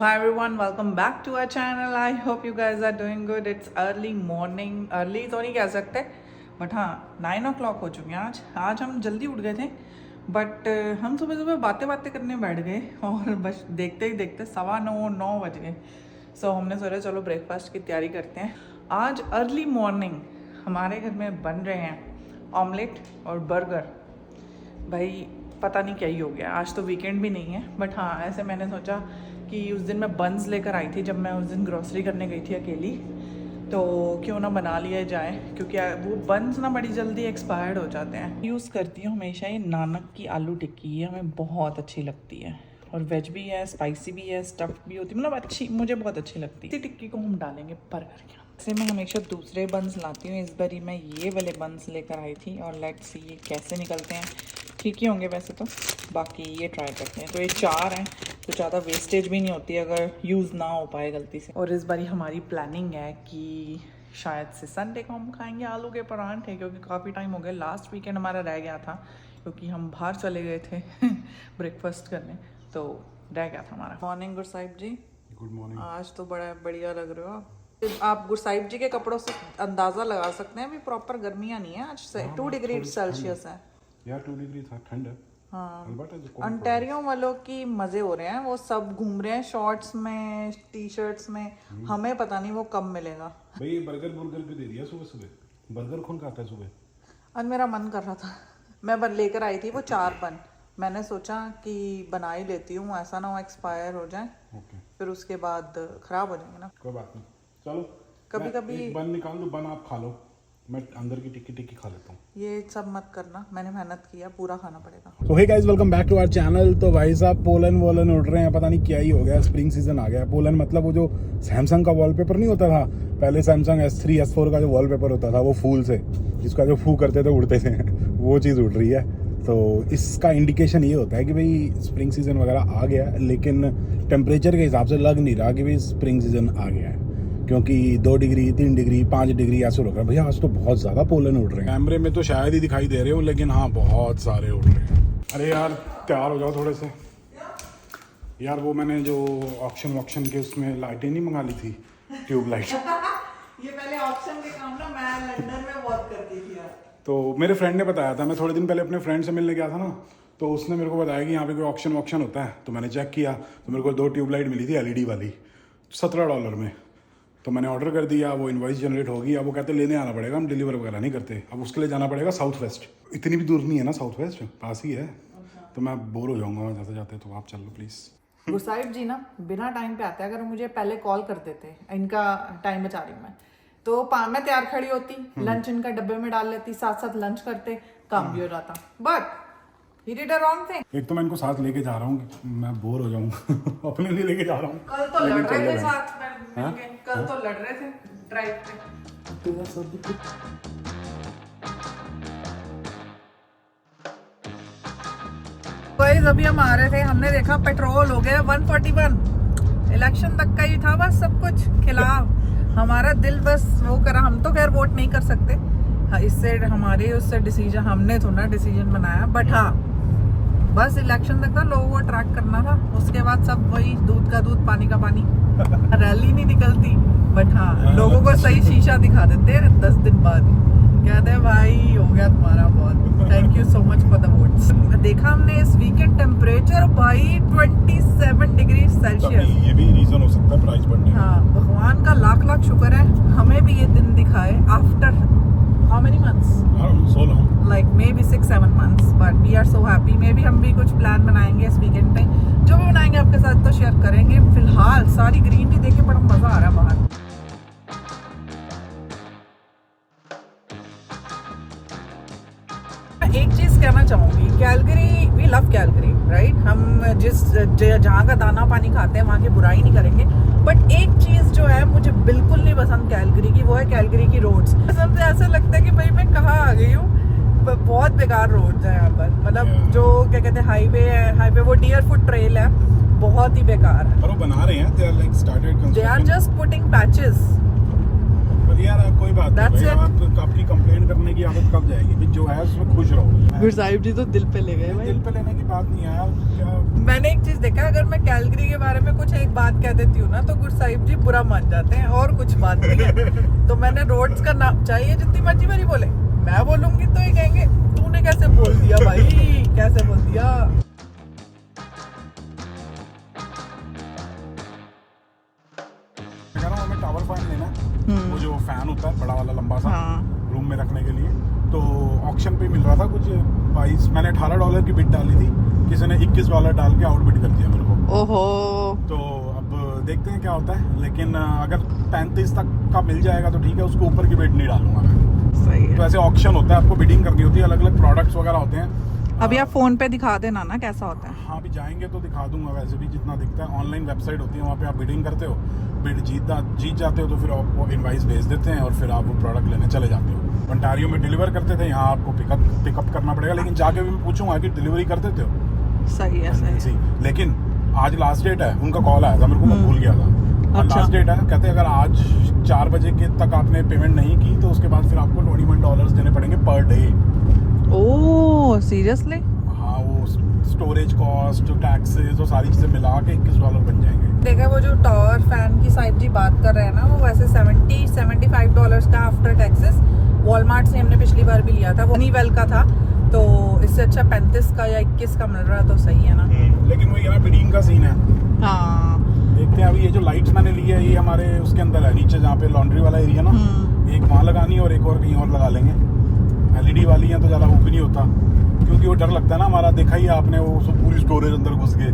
Hi everyone, welcome back to our channel. I hope you guys are doing good. It's early morning. Early तो नहीं कह सकते but हाँ 9 o'clock हो चुके हैं आज हम जल्दी उठ गए थे बट हम सुबह सुबह बातें करने बैठ गए और बस देखते ही देखते 9:15 बज गए. सो हमने सोचा चलो ब्रेकफास्ट की तैयारी करते हैं. आज अर्ली मॉर्निंग हमारे घर में बन रहे हैं ऑमलेट और बर्गर. भाई पता नहीं क्या ही हो गया. आज तो वीकेंड भी नहीं है बट हाँ ऐसे मैंने सोचा कि उस दिन मैं बन्स लेकर आई थी जब मैं उस दिन ग्रॉसरी करने गई थी अकेली, तो क्यों ना बना लिया जाए क्योंकि वो बन्स ना बड़ी जल्दी एक्सपायर्ड हो जाते हैं. यूज़ करती हूँ हमेशा ये नानक की आलू टिक्की. ये हमें बहुत अच्छी लगती है और वेज भी है, स्पाइसी भी है, स्टफ्ड भी होती है, मतलब अच्छी, मुझे बहुत अच्छी लगती है. इसी टिक्की को हम डालेंगे बर्गर के अंदर. से मैं हमेशा दूसरे बन्स लाती हूँ. इस बारी मैं ये वाले बन्स लेकर आई थी और लेट्स सी ये कैसे निकलते हैं. ठीक ही होंगे वैसे तो. बाकी ये ट्राई करते हैं. तो ये 4 हैं तो ज़्यादा वेस्टेज भी नहीं होती अगर यूज़ ना हो पाए गलती से. और इस बारी हमारी प्लानिंग है कि शायद से संडे को हम खाएंगे आलू के परांठे क्योंकि काफ़ी टाइम हो गया. लास्ट वीकेंड हमारा रह गया था क्योंकि हम बाहर चले गए थे ब्रेकफास्ट करने, तो रह गया था हमारा. Morning Gursahib ji. Good morning. आज तो बड़ा बढ़िया लग रहे हो आप. आप गुरसाहिब जी के कपड़ों से अंदाज़ा लगा सकते हैं अभी प्रॉपर गर्मियाँ नहीं है आज से. 2 डिग्री सेल्सियस है यार. 2 डिग्री था, ठंड है. हाँ, अंटेरियो वालों की मजे हो रहे हैं. वो सब घूम रहे हैं शॉर्ट्स में, टी शर्ट्स में. हमें पता नहीं वो कब मिलेगा. भाई ये बर्गर भी दे दिया सुबह सुबह. बर्गर कौन खाता है सुबह? आज मेरा मन कर रहा था. मैं लेकर आई थी वो 4 बन. मैंने सोचा कि बना ही लेती हूँ, ऐसा ना हो एक्सपायर हो जाए. ओके. फिर उसके बाद खराब हो जाएंगे ना. कोई बात नहीं, चलो कभी एक बन निकाल दो. बन आप खा लो, मैं अंदर की टिक्की खा लेता हूँ. ये सब मत करना, मैंने मेहनत किया, पूरा खाना पड़ेगा. तो hey guys, welcome back to our channel. तो भाई साहब पोलन उड़ रहे हैं, पता नहीं क्या ही हो गया. स्प्रिंग सीजन आ गया. पोलन मतलब वो जो सैमसंग का वॉलपेपर नहीं होता था पहले, सैमसंग S3 S4 का जो वॉलपेपर होता था वो फूल से, जिसका जो फू करते थे उड़ते थे वो चीज़ उड़ रही है. तो इसका इंडिकेशन ये होता है कि भाई स्प्रिंग सीजन वगैरह आ गया, लेकिन टेम्परेचर के हिसाब से लग नहीं रहा कि भाई स्प्रिंग सीजन आ गया है, क्योंकि 2 डिग्री 3 डिग्री 5 डिग्री ऐसे लग रहा है. भैया आज तो बहुत ज़्यादा पोलन उड़ रहे हैं. कैमरे में तो शायद ही दिखाई दे रहे हो, लेकिन हाँ बहुत सारे उड़ रहे हैं. अरे यार तैयार हो जाओ थोड़े से यार. वो मैंने जो ऑक्शन के उसमें लाइटें नहीं मंगा ली थी, ट्यूब लाइट. ये पहले ऑप्शन के काम ना मैं लंदन में बहुत करती थी यार. तो मेरे फ्रेंड ने बताया था. मैं थोड़े दिन पहले अपने फ्रेंड से मिलने गया था ना, तो उसने मेरे को बताया कि यहाँ पे कोई ऑक्शन होता है. तो मैंने चेक किया तो मेरे को 2 ट्यूबलाइट मिली थी LED वाली $17 में. तो मैंने ऑर्डर कर दिया, वो इनवॉइस जनरेट होगी. अब वो कहते लेने आना पड़ेगा, हम डिलीवर वगैरह नहीं करते. अब उसके लिए जाना पड़ेगा साउथ वेस्ट. इतनी भी दूर नहीं है ना, साउथ वेस्ट पास ही है. तो मैं बोर हो जाऊँगा जाते जाते, तो आप चल लो प्लीज़. गुरसाहिब जी ना बिना टाइम पे आते हैं. अगर मुझे पहले कॉल कर देते, इनका टाइम बचा रही हूँ मैं, तो मैं तैयार खड़ी होती, लंच इनका डब्बे में डाल लेती, साथ साथ लंच करते, काम भी हो जाता. But he did a wrong thing. एक तो मैं इनको साथ लेके जा रहा हूँ, मैं बोर हो जाऊँगा अपने लिए लेके जा रहा हूँ. कल तो लड़ रहे थे साथ में मिलके. कल तो लड़ रहे थे ड्राइव पे. गाइस अभी हम आ रहे थे, हमने देखा पेट्रोल हो गया 141. इलेक्शन तक का ही था बस सब कुछ खिलाफ. हमारा दिल बस वो करा. हम तो खैर वोट नहीं कर सकते, इससे हमारे उससे डिसीजन, हमने तो ना डिसीजन बनाया. बट हाँ बस इलेक्शन तक था, लोगों को अट्रैक्ट करना था. उसके बाद सब वही दूध का दूध पानी का पानी. रैली नहीं निकलती बट हाँ लोगों को सही शीशा दिखा देते हैं 10 दिन बाद. कहते हैं भाई हो गया तुम्हारा बहुत, thank you so much for the votes. देखा हमने इस वीकेंड टेम्परेचर भाई 27 डिग्री सेल्सियस. ये भी रीजन हो सकता है प्राइस बढ़ने. हाँ भगवान का लाख लाख शुक्र है हमें भी ये दिन दिखाए after how many months? So long. Like maybe 6-7 months, but we are so happy. Maybe हम भी कुछ प्लान बनाएंगे इस वीकेंड पे. जो भी बनाएंगे आपके साथ तो शेयर करेंगे. फिलहाल सारी ग्रीन टी देख के बड़ा मजा आ रहा है बाहर. एक चीज कहना चाहूंगी, Calgary, we love Calgary right. हम जिस जहाँ का दाना पानी खाते हैं वहाँ की बुराई नहीं करेंगे. बट एक चीज जो है मुझे बिल्कुल नहीं पसंद कैलगरी की, वो है कैलगरी की रोड्स. सबसे ऐसा लगता है कि भाई मैं कहाँ आ गई हूँ. बहुत बेकार रोड्स है यहाँ पर. मतलब जो क्या कहते हैं हाईवे वो डियर फुट ट्रेल है, बहुत ही बेकार है. पर वो बना रहे हैं, they are like started construction. They are just putting patches. पर यार कोई कोई बात That's नहीं it. भाई, आपकी कंप्लेंट करने की आदत कब जाएगी भाई, जो है उसमें खुश रहो। गुरसाहिब जी तो दिल पे ले गए भाई। दिल पे लेने की बात नहीं है यार, क्या मैंने एक चीज देखा, अगर मैं कैलगरी के बारे में कुछ एक बात कह देती हूँ ना तो गुरसाहिब जी बुरा मान जाते हैं, और कुछ बात नहीं है। तो मैंने रोड्स का नाम, चाहिए जितनी मर्जी मेरी बोले, मैं बोलूंगी तो ये कहेंगे तूने कैसे बोल दिया भाई, कैसे बोल दिया। कह रहा हूँ हमें टावर फैन लेना है, वो जो फैन होता है बड़ा वाला लंबा सा, हाँ। रूम में रखने के लिए। तो ऑक्शन पे मिल रहा था कुछ 22, मैंने $18 की बिड डाली थी, किसी ने $21 डाल के आउट बिड कर दिया मेरे को। ओहो। तो अब देखते हैं क्या होता है, लेकिन अगर 35 तक का मिल जाएगा तो ठीक है, उसके ऊपर की बिड नहीं डालूंगा मैं। सही है। तो ऐसे ऑक्शन होता है, आपको बिडिंग करनी होती है, अलग अलग प्रोडक्ट्स वगैरह होते हैं। अभी आप फोन पे दिखा देना ना कैसा होता है। हाँ, अभी जाएंगे तो दिखा दूंगा, वैसे भी जितना दिखता है। ऑनलाइन वेबसाइट होती है, वहाँ पे आप बिडिंग करते हो, बिड जीत जाते हो तो फिर आपको इनवाइस भेज देते हैं और फिर आप वो प्रोडक्ट लेने चले जाते हो। ओंटारियो में डिलीवर करते थे, यहाँ आपको पिकअप करना पड़ेगा, लेकिन जाके भी मैं पूछूंगा कि डिलीवरी कर देते हो। सही है, सही है। लेकिन आज लास्ट डेट है, उनका कॉल आया था मेरे को, मैं भूल गया था। अच्छा। लास्ट डेट है, कहते हैं अगर आज 4 बजे के तक आपने पेमेंट नहीं की तो उसके बाद फिर आपको $21 देने पड़ेंगे पर डे। Oh seriously? हाँ, वो स्टोरेज कॉस्ट, टैक्सेस, वो सारी चीजें मिला के $21 बन जाएंगे। देखा, वो जो टावर फैन की साहिब जी बात कर रहे हैं ना, वो वैसे $75 का आफ्टर टैक्सेस वॉलमार्ट से हमने पिछली बार भी लिया था, वो हनीवेल का था, तो इससे अच्छा 35 का या 21 का मिल रहा है, तो सही है ना। लेकिन वो ये बिडिंग का सीन है। हाँ। देखते हैं, अभी ये जो लाइट्स मैंने ली है ये हमारे उसके अंदर है, नीचे जहाँ पे लॉन्ड्री वाला एरिया ना, एक वहाँ लगानी है और एक और कहीं और लगा लेंगे। LED वाली है तो ज़्यादा वो भी नहीं होता, क्योंकि वो डर लगता है ना, हमारा देखा ही है आपने, वो सब पूरी स्टोरेज अंदर घुस गए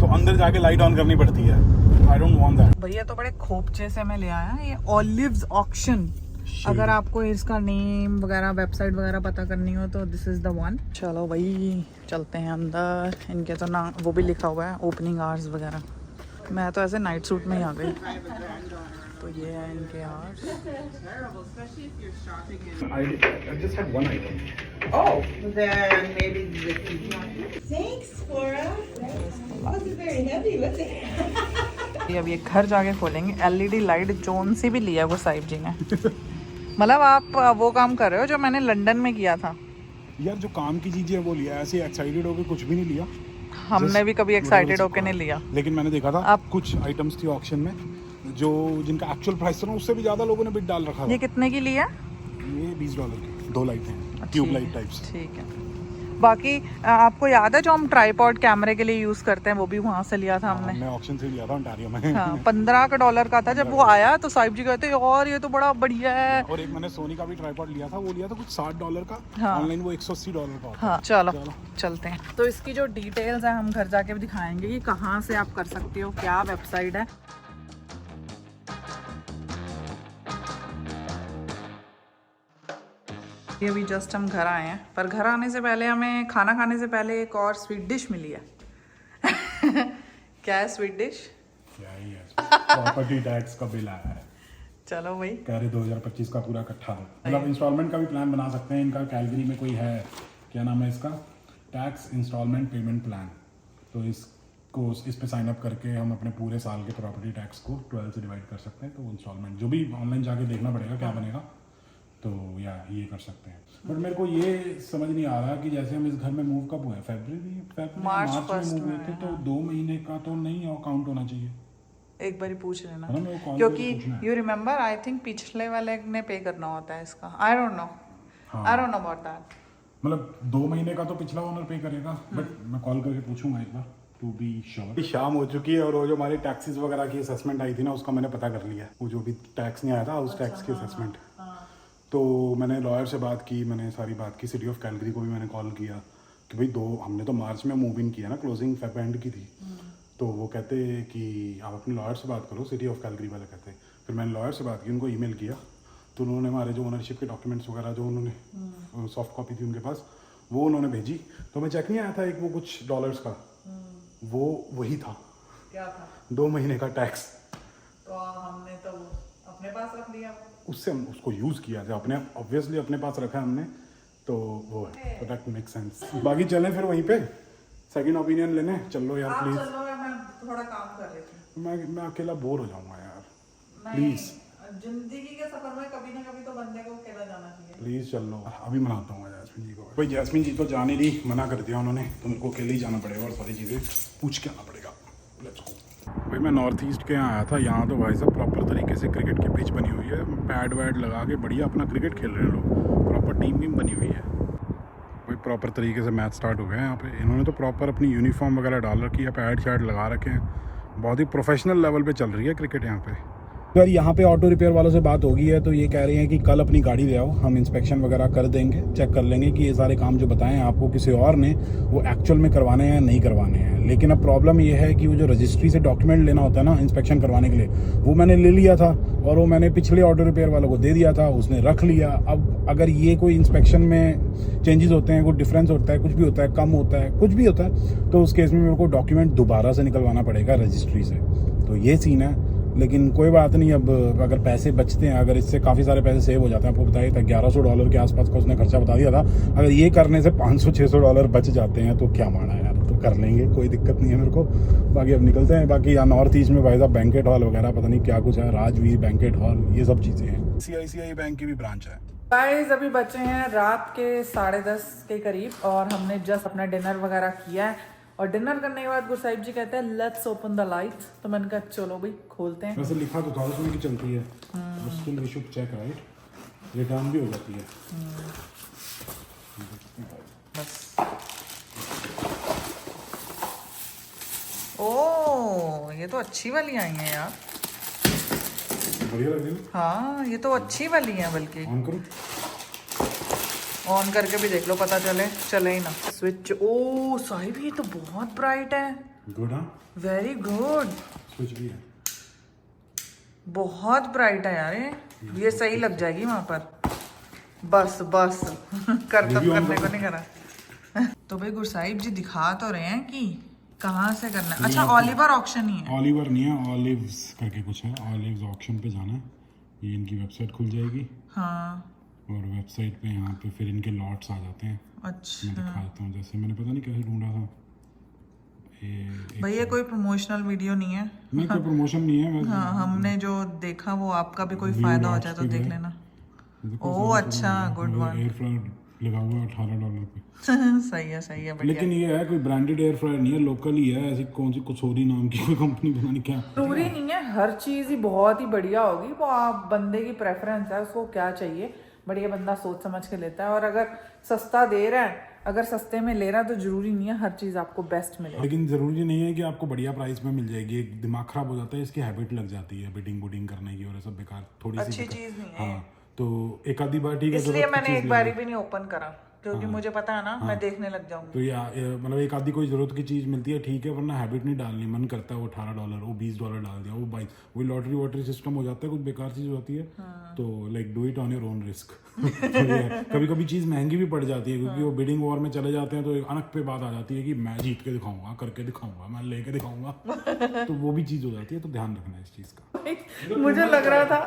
तो अंदर जाके लाइट ऑन करनी पड़ती है। I don't want that. भैया तो बड़े खोपचे से मैं ले आया ये ऑलिव्स ऑक्शन। अगर आपको इसका नेम वगैरह, वेबसाइट वगैरह पता करनी हो तो दिस इज द वन। चलो भाई चलते हैं अंदर। इनके तो ना वो भी लिखा हुआ है ओपनिंग आवर्स वगैरह। मैं तो ऐसे नाइट सूट में ही आ गई। तो ये है इनके hours. I just had one item. Oh, then maybe Thanks, Flora. Wasn't very heavy, was it? ये अब ये घर जाके खोलेंगे। LED लाइट जोन सी भी लिया वो साहिब जी ने। मतलब आप वो काम कर रहे हो जो मैंने लंदन में किया था। यार जो काम की चीजें वो लिया, ऐसे एक्साइटेड होकर कुछ भी नहीं लिया। हमने भी कभी एक्साइटेड होके नहीं लिया। लेकिन मैंने देखा था आप कुछ आइटम्स थी ऑक्शन में जो जिनका एक्चुअल प्राइस था उससे भी ज्यादा लोगों ने बिड डाल रखा था। ये कितने की लिया? ये $20 की 2 लाइट हैं, ट्यूब लाइट टाइप्स। ठीक है। बाकी आपको याद है जो हम ट्राइपॉड कैमरे के लिए यूज करते हैं, वो भी वहाँ से लिया था हमने। हमने ऑक्शन से लिया था ओंटारियो में। हाँ, $15 का था। जब वो आया तो साहिब जी कहते और ये तो बड़ा बढ़िया है। और एक मैंने सोनी का भी ट्राइपॉड लिया था, वो लिया था कुछ $60 का। हाँ। ऑनलाइन वो $180 का होता है। हाँ चलो चलते हैं। तो इसकी जो डिटेल्स है हम घर जाके भी दिखाएंगे कि कहाँ से आप कर सकते हो, क्या वेबसाइट है। ये अभी जस्ट हम घर आए हैं, पर घर आने से पहले हमें खाना खाने से पहले एक और स्वीट डिश मिली है। क्या है स्वीट डिश? क्या ही है, प्रॉपर्टी टैक्स का बिल आया है। चलो भाई, कह रहे 2025 का पूरा इकट्ठा है। मतलब इंस्टॉलमेंट का भी प्लान बना सकते हैं। इनका कैलगरी में कोई है, क्या नाम है इसका, टैक्स इंस्टॉलमेंट पेमेंट प्लान। तो इसको इस पे साइन अप करके हम अपने पूरे साल के प्रॉपर्टी टैक्स को 12 से डिवाइड कर सकते हैं। तो इंस्टॉलमेंट जो भी ऑनलाइन जाके देखना पड़ेगा क्या बनेगा, तो या ये कर सकते हैं। बट मेरे को ये समझ नहीं आ रहा कि जैसे हम इस घर में मूव कब हुए, फरवरी मार्च में मूव हुए थे, तो 2 महीने का तो नहीं काउंट होना चाहिए। एक बार पूछ लेना, है ना, मेरे को call क्योंकि करके पूछना है। यू रिमेम्बर आई थिंक पिछले वाले ने पे करना होता है इसका। I don't know, I don't know about that. मतलब 2 महीने का तो पिछला ओनर पे करेगा, बट मैं कॉल करके पूछूंगा एक बार टू बी श्योर। शाम हो चुकी है और वो जो हमारी टैक्सेस वगैरह की असेसमेंट आई थी ना, उसका मैंने पता कर लिया। वो जो भी टैक्स नहीं आया था, उस टैक्स की असेसमेंट। तो मैंने लॉयर से बात की, मैंने सारी बात की। सिटी ऑफ कैलगरी को भी मैंने कॉल किया कि भाई हमने तो मार्च में मूव इन किया ना, क्लोजिंग फेब एंड की थी। तो वो कहते कि आप अपने लॉयर से बात करो, सिटी ऑफ कैलगरी वाले कहते। फिर मैंने लॉयर से बात की, उनको ईमेल किया, तो उन्होंने हमारे जो ओनरशिप के डॉक्यूमेंट्स वगैरह जो उन्होंने सॉफ्ट कॉपी थी उनके पास, वो उन्होंने भेजी। तो मैं चेक नहीं आया था एक वो कुछ डॉलर्स का, वो वही था। क्या था? 2 महीने का टैक्स। तो हमने तो अपने पास रख लिया, उससे हम उसको यूज़ किया था, अपने ऑब्वियसली अपने पास रखा हमने, तो वो है, तो दैट मेक सेंस। बाकी चलें फिर वहीं पे सेकंड ओपिनियन लेने। चलो यार प्लीज, चलो मैं थोड़ा काम कर रही थी। मैं अकेला बोर हो जाऊंगा यार, प्लीज। जिंदगी के सफर में कभी ना कभी तो बंदे को अकेला जाना चाहिए। प्लीज चल लो, अभी मनाता हूँ जैस्मिन जी को। भाई जैस्मिन जी तो जाने दी, मना कर दिया उन्होंने, तो मेरे को अकेले ही जाना पड़ेगा और सारी चीज़ें पूछ के आना पड़ेगा। Let's go. भाई मैं नॉर्थ ईस्ट के यहाँ आया था, यहाँ तो भाई साहब प्रॉपर तरीके से क्रिकेट की पिच बनी हुई है, पैड वैड लगा के बढ़िया अपना क्रिकेट खेल रहे हैं लोग, प्रॉपर टीम वीम बनी हुई है भाई, प्रॉपर तरीके से मैच स्टार्ट हो गए हैं यहाँ पे। इन्होंने तो प्रॉपर अपनी यूनिफॉर्म वगैरह डाल रखी है, पैड शैड लगा रखे हैं, बहुत ही प्रोफेशनल लेवल पे चल रही है क्रिकेट यहाँ पे। अगर यहाँ पे ऑटो रिपेयर वालों से बात होगी है तो ये कह रहे हैं कि कल अपनी गाड़ी ले आओ, हम इंस्पेक्शन वगैरह कर देंगे, चेक कर लेंगे कि ये सारे काम जो बताएं आपको किसी और ने वो एक्चुअल में करवाने हैं या नहीं करवाने हैं। लेकिन अब प्रॉब्लम ये है कि वो जो रजिस्ट्री से डॉक्यूमेंट लेना होता है ना इंस्पेक्शन करवाने के लिए, वो मैंने ले लिया था और वो मैंने पिछले ऑटो रिपेयर वालों को दे दिया था, उसने रख लिया। अब अगर ये कोई इंस्पेक्शन में चेंजेस होते हैं, कुछ डिफरेंस होता है, कुछ भी होता है, कम होता है, कुछ भी होता है, तो उस केस में मेरे को डॉक्यूमेंट दोबारा से निकलवाना पड़ेगा रजिस्ट्री से। तो ये सीन है, लेकिन कोई बात नहीं। अब अगर पैसे बचते हैं, अगर इससे काफ़ी सारे पैसे सेव हो जाते हैं, आपको बताइए था $1100 के आसपास का उसने खर्चा बता दिया था, अगर ये करने से $500-600 बच जाते हैं तो क्या माना यार, तो कर लेंगे, कोई दिक्कत नहीं है मेरे को। बाकी अब निकलते हैं। बाकी यहाँ नॉर्थ ईस्ट में भाई साहब बैंकेट हॉल वगैरह पता नहीं क्या कुछ है, राजवीर बैंकेट हॉल, ये सब चीज़ें हैं। CICI बैंक की भी ब्रांच है। गाइस अभी बचे हैं रात के 10:30 के करीब और हमने जस्ट अपना डिनर वगैरह किया है, और डिनर करने के बाद गुरसाहिब जी कहते हैं लेट्स ओपन द लाइट्स, तो मैंने कहा चलो भाई खोलते हैं। वैसे लिखा तो था उसमें कि चलती है, still we should check, right, return भी हो जाती है। बस ओ ये तो अच्छी वाली आई हैं यार, बढ़िया लग रही है। हाँ ये तो अच्छी वाली हैं, बल्कि ऑन करो, ऑन करके भी देख लो, पता चले ही ना। स्विच, ओ साहिब ये तो बहुत ब्राइट है। गुड, हाँ वेरी गुड, स्विच भी है, बहुत ब्राइट है यार ये सही लग जाएगी वहां पर। बस बस करने को नहीं करा। तो भाई गुरसाहिब जी दिखा तो रहे हैं कि कहाँ से करना है। अच्छा ऑलिवर ऑक्शन ही है, ऑलिवर नहीं है, ऑलिव्स करके कुछ है, ऑलिव्स ऑक्शन पे जाना है, ये इनकी वेबसाइट खुल जाएगी। हाँ और वेबसाइट पे यहाँ पे फिर इनके लॉट्स आ जाते हैं। अच्छा मैं दिखा देता हूँ, जैसे मैंने पता नहीं कैसे ढूंढा था भैया, कोई प्रमोशनल वीडियो नहीं है, नहीं, कोई प्रमोशन नहीं है वैसे। हाँ हमने जो देखा वो आपका भी कोई फायदा हो जाए तो देख लेना। ओ अच्छा, गुड वन। एयर फ्रायर लगा हुआ है $18 पे। सही है बढ़िया। लेकिन ये है कोई ब्रांडेड एयर फ्रायर नहीं है, लोकल ही है, ऐसी कौन सी कुछोरी नाम की कोई कंपनी, पता नहीं क्या। जरूरी नहीं है हर चीज ही बहुत ही बढ़िया होगी, वो आप बंदे की प्रेफरेंस है, उसको क्या चाहिए, बढ़िया बंदा सोच समझ के लेता है। और अगर सस्ता दे रहा है, अगर सस्ते में ले रहा है, तो जरूरी नहीं है हर चीज आपको बेस्ट मिले। लेकिन जरूरी नहीं है कि आपको बढ़िया प्राइस में मिल जाएगी, एक दिमाग खराब हो जाता है, इसकी हैबिट लग जाती है बिडिंग बुडिंग करने की, और सब बेकार थोड़ी सी अच्छी चीज नहीं है। हाँ, तो एक आधी बार ठीक है, इसलिए मैंने एक बारी भी नहीं ओपन करा, क्योंकि मुझे पता है ना मैं देखने लग जाऊंगी। तो ये मतलब एक आधी कोई जरूरत की चीज मिलती है ठीक है, वरना हैबिट नहीं डालनी। मन करता है वो $18 वो $20 डाल दिया, वो 22, वही लॉटरी वॉटरी सिस्टम हो जाता है, कुछ बेकार चीज होती है। तो like do it on your own risk. कभी कभी चीज महंगी भी पड़ जाती है, क्योंकि वो बिडिंग वॉर में चले जाते हैं, तो एक अनक पे बात आ जाती है कि मैं जीत के दिखाऊंगा, करके दिखाऊंगा, मैं लेके दिखाऊंगा, तो वो भी चीज हो जाती है। तो ध्यान रखना इस चीज का। मुझे लग रहा था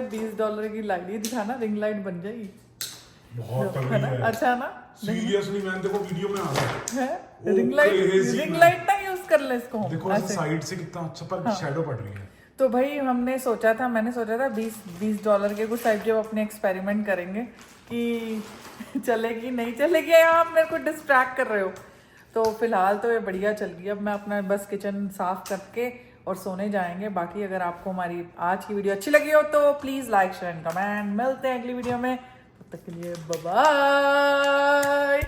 $20 की लाइट ही दिखाना, रिंग लाइट बन जाएगी, बहुत है ना? अच्छा ना, सीरियसली मैंने देखो वीडियो में आ रहा है, रिंग लाइट ना यूज कर ले इसको हम। देखो साइड से कितना अच्छा पर शैडो पड़ रही है। तो भाई मैंने सोचा था $20 के कुछ टाइप जब अपने एक्सपेरिमेंट करेंगे कि चलेगी नहीं चलेगी, आप मेरे को डिस्ट्रैक्ट कर रहे हो। तो फिलहाल तो ये बढ़िया चल गई। अब मैं अपना बस किचन साफ करके और सोने जाएंगे। बाकी अगर आपको हमारी आज की वीडियो अच्छी लगी हो तो please like share and comment. मिलते हैं अगली वीडियो में, तब तक के लिए बाय बाय।